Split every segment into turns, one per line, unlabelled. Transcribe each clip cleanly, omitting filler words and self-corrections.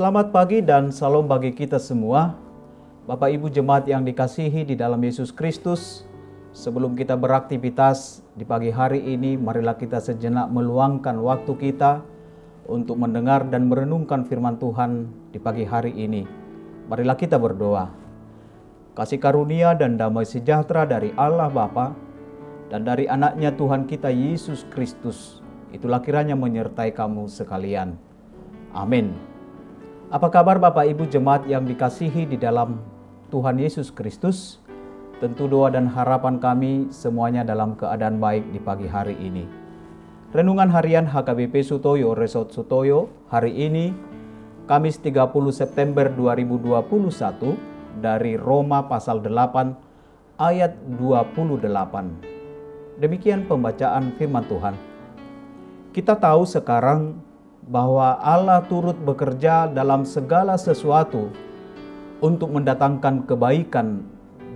Selamat pagi dan salam bagi kita semua. Bapak Ibu jemaat yang dikasihi di dalam Yesus Kristus, sebelum kita beraktivitas di pagi hari ini, marilah kita sejenak meluangkan waktu kita untuk mendengar dan merenungkan firman Tuhan di pagi hari ini. Marilah kita berdoa. Kasih karunia dan damai sejahtera dari Allah Bapa dan dari anaknya Tuhan kita Yesus Kristus, itulah kiranya menyertai kamu sekalian. Amin. Apa kabar Bapak Ibu jemaat yang dikasihi di dalam Tuhan Yesus Kristus? Tentu doa dan harapan kami semuanya dalam keadaan baik di pagi hari ini. Renungan harian HKBP Sutoyo Resort Sutoyo hari ini Kamis 30 September 2021 dari Roma pasal 8 ayat 28. Demikian pembacaan firman Tuhan. Kita tahu sekarang bahwa Allah turut bekerja dalam segala sesuatu untuk mendatangkan kebaikan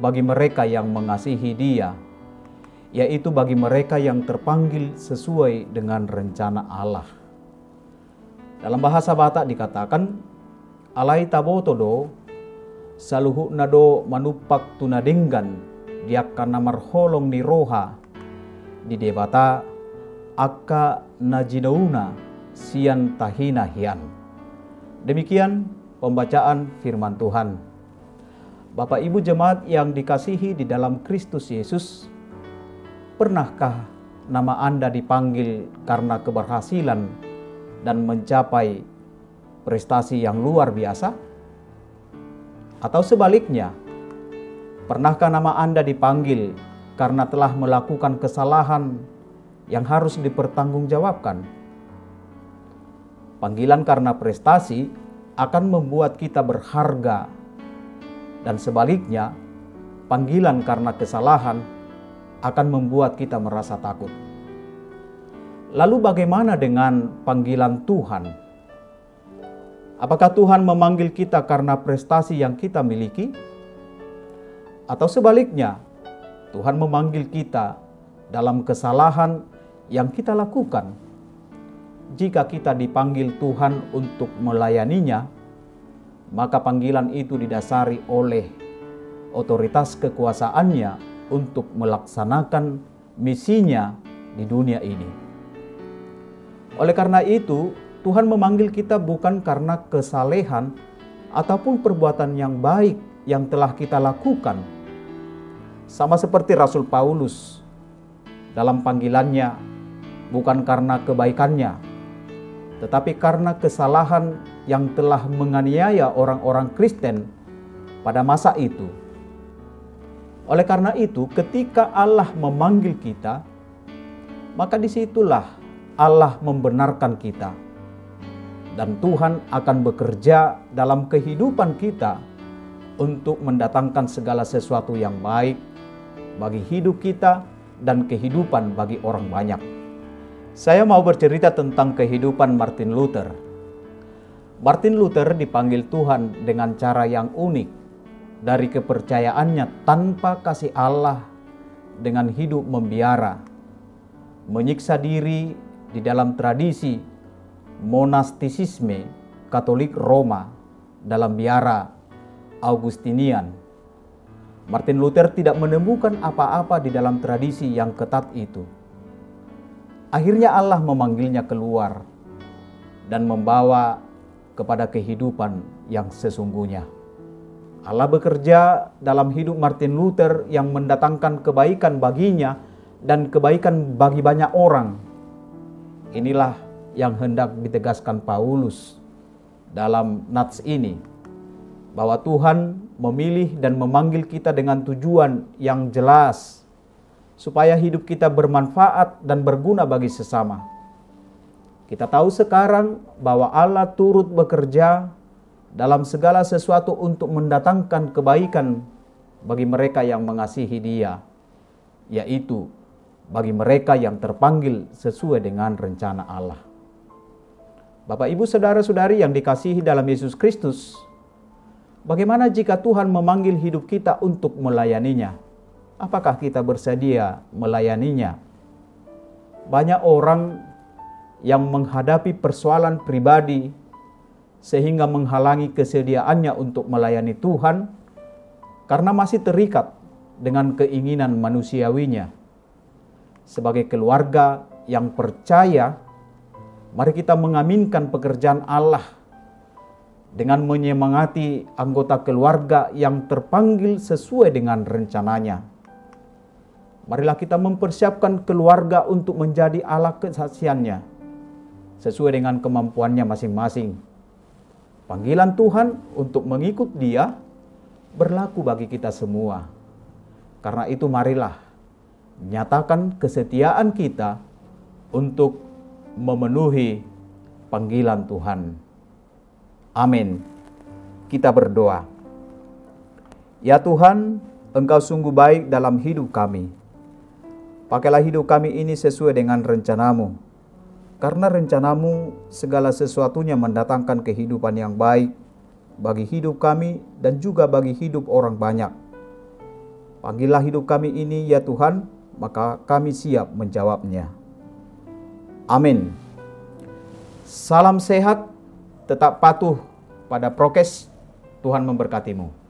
bagi mereka yang mengasihi Dia, yaitu bagi mereka yang terpanggil sesuai dengan rencana Allah. Dalam bahasa Batak dikatakan, alai tabotodo saluhu nado manupak tunadenggan diakana marholong ni roha di debata akka najinauna sian tahina hian. Demikian pembacaan firman Tuhan. Bapak Ibu jemaat yang dikasihi di dalam Kristus Yesus, pernahkah nama Anda dipanggil karena keberhasilan dan mencapai prestasi yang luar biasa? Atau sebaliknya, pernahkah nama Anda dipanggil karena telah melakukan kesalahan yang harus dipertanggungjawabkan? Panggilan karena prestasi akan membuat kita berharga, dan sebaliknya, panggilan karena kesalahan akan membuat kita merasa takut. Lalu bagaimana dengan panggilan Tuhan? Apakah Tuhan memanggil kita karena prestasi yang kita miliki? Atau sebaliknya, Tuhan memanggil kita dalam kesalahan yang kita lakukan? Jika kita dipanggil Tuhan untuk melayaninya, maka panggilan itu didasari oleh otoritas kekuasaannya untuk melaksanakan misinya di dunia ini. Oleh karena itu, Tuhan memanggil kita bukan karena kesalehan ataupun perbuatan yang baik yang telah kita lakukan. Sama seperti Rasul Paulus dalam panggilannya, bukan karena kebaikannya, tetapi karena kesalahan yang telah menganiaya orang-orang Kristen pada masa itu. Oleh karena itu, ketika Allah memanggil kita, maka disitulah Allah membenarkan kita. Dan Tuhan akan bekerja dalam kehidupan kita untuk mendatangkan segala sesuatu yang baik bagi hidup kita dan kehidupan bagi orang banyak. Saya mau bercerita tentang kehidupan Martin Luther. Martin Luther dipanggil Tuhan dengan cara yang unik dari kepercayaannya tanpa kasih Allah dengan hidup membiara, menyiksa diri di dalam tradisi monastisisme Katolik Roma dalam biara Augustinian. Martin Luther tidak menemukan apa-apa di dalam tradisi yang ketat itu. Akhirnya Allah memanggilnya keluar dan membawa kepada kehidupan yang sesungguhnya. Allah bekerja dalam hidup Martin Luther yang mendatangkan kebaikan baginya dan kebaikan bagi banyak orang. Inilah yang hendak ditegaskan Paulus dalam nats ini, bahwa Tuhan memilih dan memanggil kita dengan tujuan yang jelas, supaya hidup kita bermanfaat dan berguna bagi sesama. Kita tahu sekarang bahwa Allah turut bekerja dalam segala sesuatu untuk mendatangkan kebaikan bagi mereka yang mengasihi Dia, yaitu bagi mereka yang terpanggil sesuai dengan rencana Allah. Bapak Ibu saudara-saudari yang dikasihi dalam Yesus Kristus, bagaimana jika Tuhan memanggil hidup kita untuk melayaninya? Apakah kita bersedia melayaninya? Banyak orang yang menghadapi persoalan pribadi sehingga menghalangi kesediaannya untuk melayani Tuhan karena masih terikat dengan keinginan manusiawinya. Sebagai keluarga yang percaya, mari kita mengaminkan pekerjaan Allah dengan menyemangati anggota keluarga yang terpanggil sesuai dengan rencananya. Marilah kita mempersiapkan keluarga untuk menjadi alat kesaksiannya sesuai dengan kemampuannya masing-masing. Panggilan Tuhan untuk mengikut Dia berlaku bagi kita semua. Karena itu marilah nyatakan kesetiaan kita untuk memenuhi panggilan Tuhan. Amin. Kita berdoa. Ya Tuhan, Engkau sungguh baik dalam hidup kami. Pakailah hidup kami ini sesuai dengan rencana-Mu. Karena rencana-Mu segala sesuatunya mendatangkan kehidupan yang baik bagi hidup kami dan juga bagi hidup orang banyak. Panggillah hidup kami ini ya Tuhan, maka kami siap menjawabnya. Amin. Salam sehat, tetap patuh pada prokes. Tuhan memberkatimu.